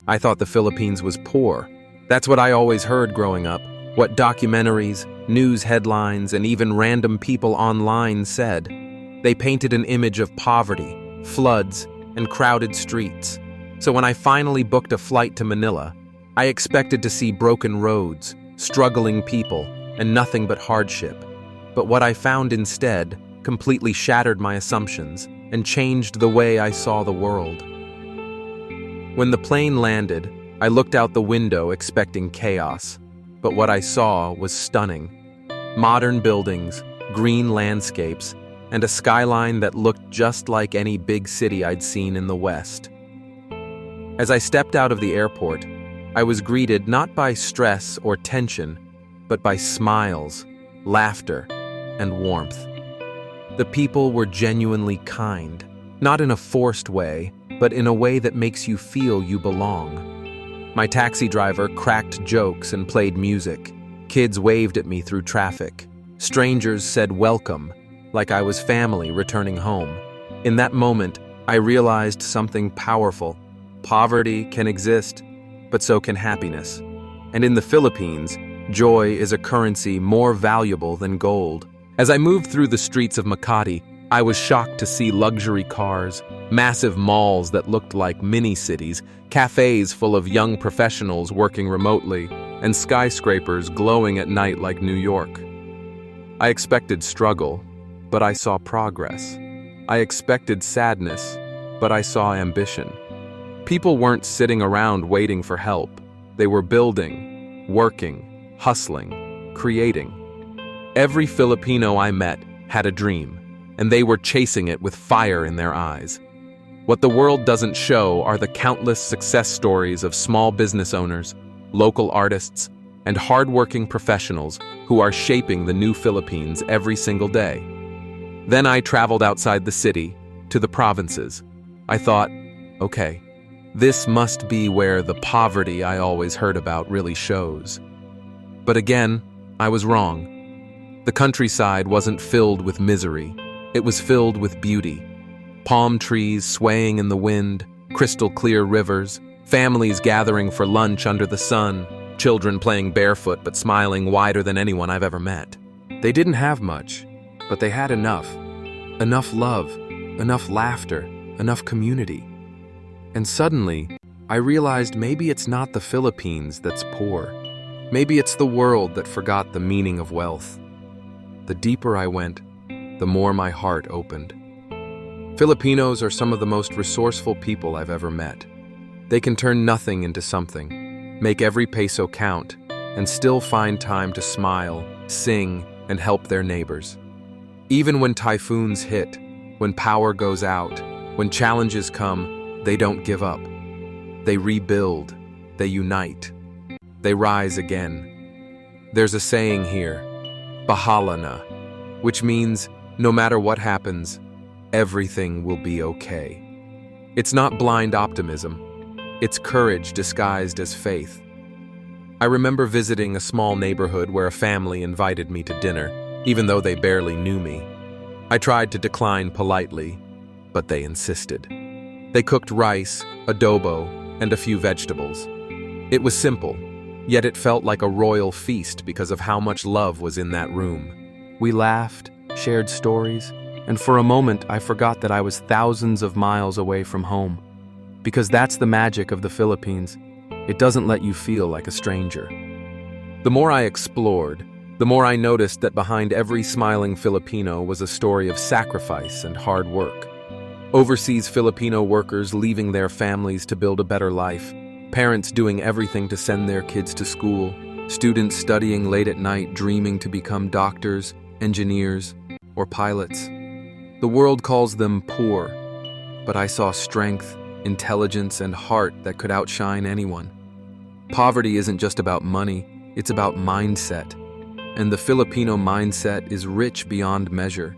I thought the Philippines was poor. That's what I always heard growing up, what documentaries, news headlines, and even random people online said. They painted an image of poverty, floods, and crowded streets. So when I finally booked a flight to Manila, I expected to see broken roads, struggling people, and nothing but hardship. But what I found instead completely shattered my assumptions and changed the way I saw the world. When the plane landed, I looked out the window expecting chaos, but what I saw was stunning. Modern buildings, green landscapes, and a skyline that looked just like any big city I'd seen in the West. As I stepped out of the airport, I was greeted not by stress or tension, but by smiles, laughter, and warmth. The people were genuinely kind, not in a forced way, but in a way that makes you feel you belong. My taxi driver cracked jokes and played music. Kids waved at me through traffic. Strangers said welcome, like I was family returning home. In that moment, I realized something powerful. Poverty can exist, but so can happiness. And in the Philippines, joy is a currency more valuable than gold. As I moved through the streets of Makati, I was shocked to see luxury cars, massive malls that looked like mini-cities, cafes full of young professionals working remotely, and skyscrapers glowing at night like New York. I expected struggle, but I saw progress. I expected sadness, but I saw ambition. People weren't sitting around waiting for help. They were building, working, hustling, creating. Every Filipino I met had a dream, and they were chasing it with fire in their eyes. What the world doesn't show are the countless success stories of small business owners, local artists, and hardworking professionals who are shaping the new Philippines every single day. Then I traveled outside the city, to the provinces. I thought, okay, this must be where the poverty I always heard about really shows. But again, I was wrong. The countryside wasn't filled with misery. It was filled with beauty. Palm trees swaying in the wind, crystal-clear rivers, families gathering for lunch under the sun, children playing barefoot but smiling wider than anyone I've ever met. They didn't have much, but they had enough. Enough love, enough laughter, enough community. And suddenly, I realized maybe it's not the Philippines that's poor. Maybe it's the world that forgot the meaning of wealth. The deeper I went, the more my heart opened. Filipinos are some of the most resourceful people I've ever met. They can turn nothing into something, make every peso count, and still find time to smile, sing, and help their neighbors. Even when typhoons hit, when power goes out, when challenges come, they don't give up. They rebuild, they unite, they rise again. There's a saying here, "Bahala na," which means no matter what happens, everything will be okay. It's not blind optimism. It's courage disguised as faith. I remember visiting a small neighborhood where a family invited me to dinner, even though they barely knew me. I tried to decline politely, but they insisted. They cooked rice, adobo, and a few vegetables. It was simple, yet it felt like a royal feast because of how much love was in that room. We laughed, shared stories, and for a moment I forgot that I was thousands of miles away from home. Because that's the magic of the Philippines. It doesn't let you feel like a stranger. The more I explored, the more I noticed that behind every smiling Filipino was a story of sacrifice and hard work. Overseas Filipino workers leaving their families to build a better life, parents doing everything to send their kids to school, students studying late at night dreaming to become doctors, engineers, or pilots. The world calls them poor, but I saw strength, intelligence, and heart that could outshine anyone. Poverty isn't just about money, it's about mindset. And the Filipino mindset is rich beyond measure.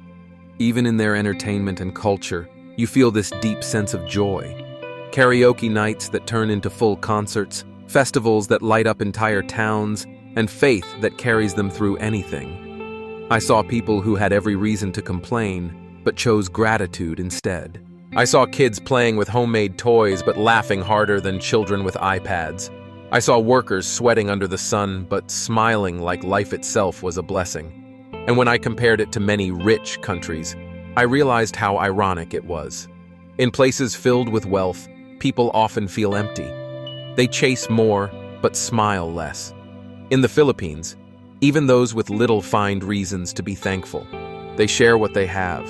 Even in their entertainment and culture, you feel this deep sense of joy. Karaoke nights that turn into full concerts, festivals that light up entire towns, and faith that carries them through anything. I saw people who had every reason to complain, but chose gratitude instead. I saw kids playing with homemade toys but laughing harder than children with iPads. I saw workers sweating under the sun but smiling like life itself was a blessing. And when I compared it to many rich countries, I realized how ironic it was. In places filled with wealth, people often feel empty. They chase more but smile less. In the Philippines, even those with little find reasons to be thankful. They share what they have.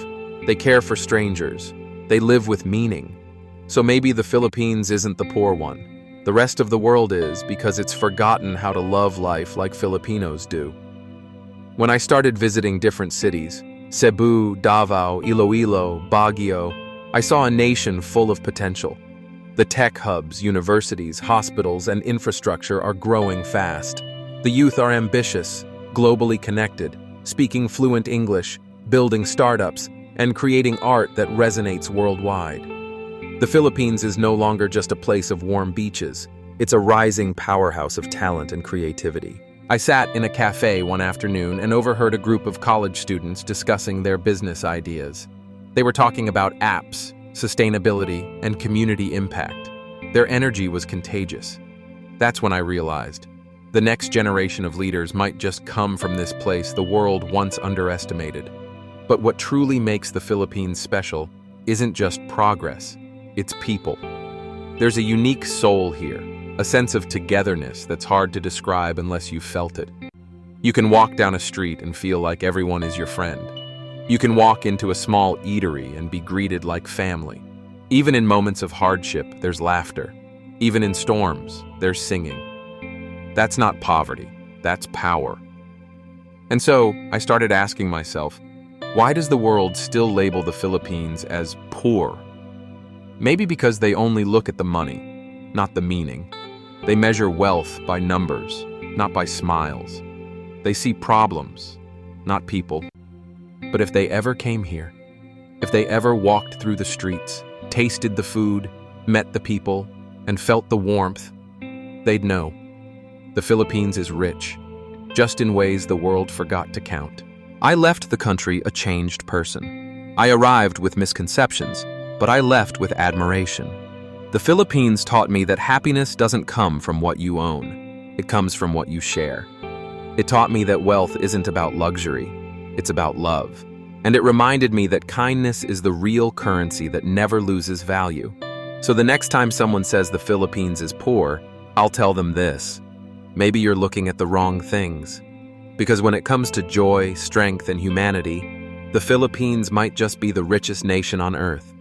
They care for strangers. They live with meaning. So maybe the Philippines isn't the poor one. The rest of the world is, because it's forgotten how to love life like Filipinos do. When I started visiting different cities, Cebu, Davao, Iloilo, Baguio, I saw a nation full of potential. The tech hubs, universities, hospitals, and infrastructure are growing fast. The youth are ambitious, globally connected, speaking fluent English, building startups, and creating art that resonates worldwide. The Philippines is no longer just a place of warm beaches. It's a rising powerhouse of talent and creativity. I sat in a cafe one afternoon and overheard a group of college students discussing their business ideas. They were talking about apps, sustainability, and community impact. Their energy was contagious. That's when I realized the next generation of leaders might just come from this place the world once underestimated. But what truly makes the Philippines special isn't just progress, it's people. There's a unique soul here, a sense of togetherness that's hard to describe unless you've felt it. You can walk down a street and feel like everyone is your friend. You can walk into a small eatery and be greeted like family. Even in moments of hardship, there's laughter. Even in storms, there's singing. That's not poverty, that's power. And so, I started asking myself, why does the world still label the Philippines as poor? Maybe because they only look at the money, not the meaning. They measure wealth by numbers, not by smiles. They see problems, not people. But if they ever came here, if they ever walked through the streets, tasted the food, met the people, and felt the warmth, they'd know. The Philippines is rich, just in ways the world forgot to count. I left the country a changed person. I arrived with misconceptions, but I left with admiration. The Philippines taught me that happiness doesn't come from what you own. It comes from what you share. It taught me that wealth isn't about luxury. It's about love. And it reminded me that kindness is the real currency that never loses value. So the next time someone says the Philippines is poor, I'll tell them this. Maybe you're looking at the wrong things. Because when it comes to joy, strength, and humanity, the Philippines might just be the richest nation on earth.